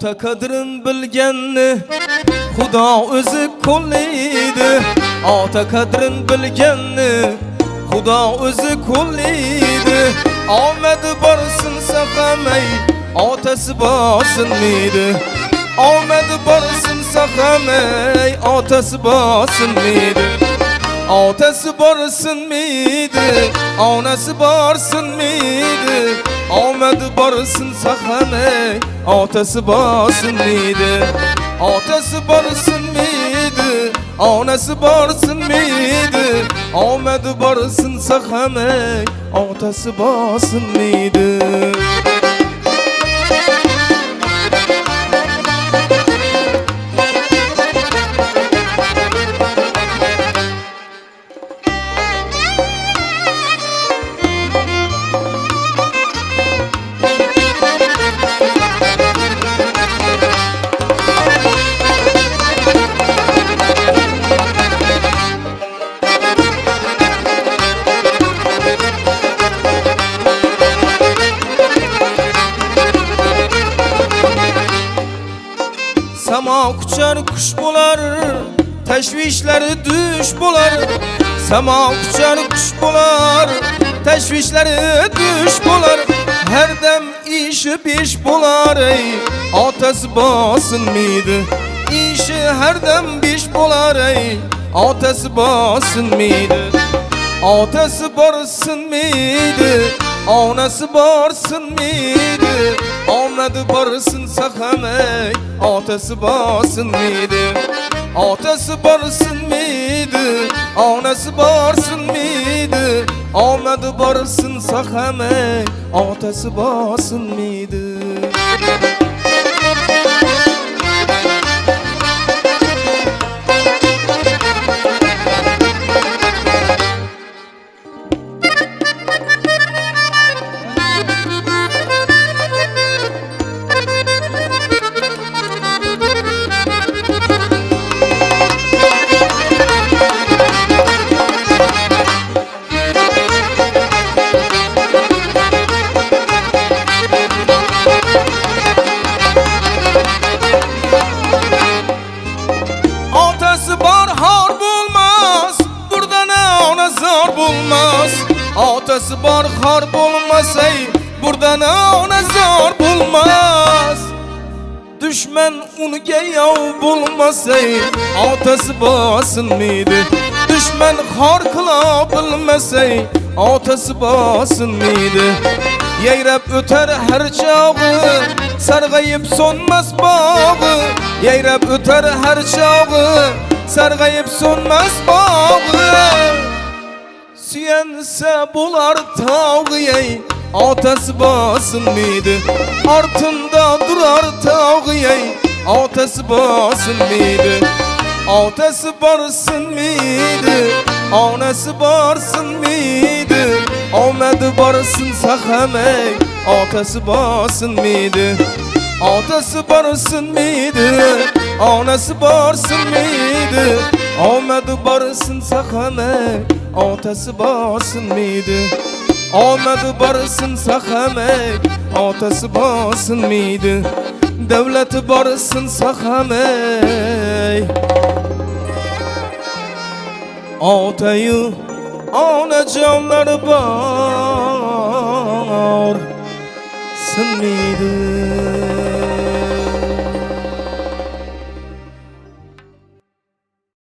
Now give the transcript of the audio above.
ota qadrin bilganni Xudo o'zi qo'llaydi. Ota qadrin bilganni Xudo o'zi qo'llaydi. Omadi borsin saqamay, otasi bosinmaydi. Omadi borsin saqamay, otasi bosinmaydi. Otasi borsinmaydi, onasi borsinmaydi. Omadi borsin saqamay, otasi bosinmaydi. Otasi borsinmaydi, onasi borsinmaydi. Omadi borsin saqamay, otasi bosinmaydi. Sama kuchar kush bo'lar, tashvishlari dush bo'lar. Sama kuchar kush bo'lar, tashvishlari dush bo'lar. Har dam ishi besh bo'lar, ey otasi bosinmaydi. Ishi har dam besh bo'lar, ey otasi bosinmaydi. Otasi borsinmaydi, onasi borsinmaydi. Omadi borsin saqamay, otasi bosinmaydi. Otasi borsinmaydi, onasi borsinmaydi. Omadi borsin saqamay, otasi bosinmaydi. Otasi bor xor bo'lmas, buradan ona zor bo'lmas. Otasi bor xor bo'lmas, ey buradan ona zor bo'lmas. Dushman unga yov bo'lmas, ey otasi bosinmaydi. Dushman xor qila bilmas, ey otasi bosinmaydi. Yayrab o'tar har chog'i, sarg'ayib so'nmas bog'i. Yayrab o'tar har chog'i, sarg'ayib so'nmas bog'i. Suyansa bo'lar tog'i, ey otasi bosinmaydi. Ortimda durar tog'i, ey otasi bosinmaydi. Otasi borsinmaydi, onasi borsinmaydi. Omadi borsin saqamay, otasi bosinmaydi. Otasi borsinmaydi, onasi borsinmaydi. Omadi borsin saqamay, otasi bosinmaydi. Omadi borsin saqamay, otasi bosinmaydi. Davlati borsin saqamay, otayu onajonlari bor, sinmaydi.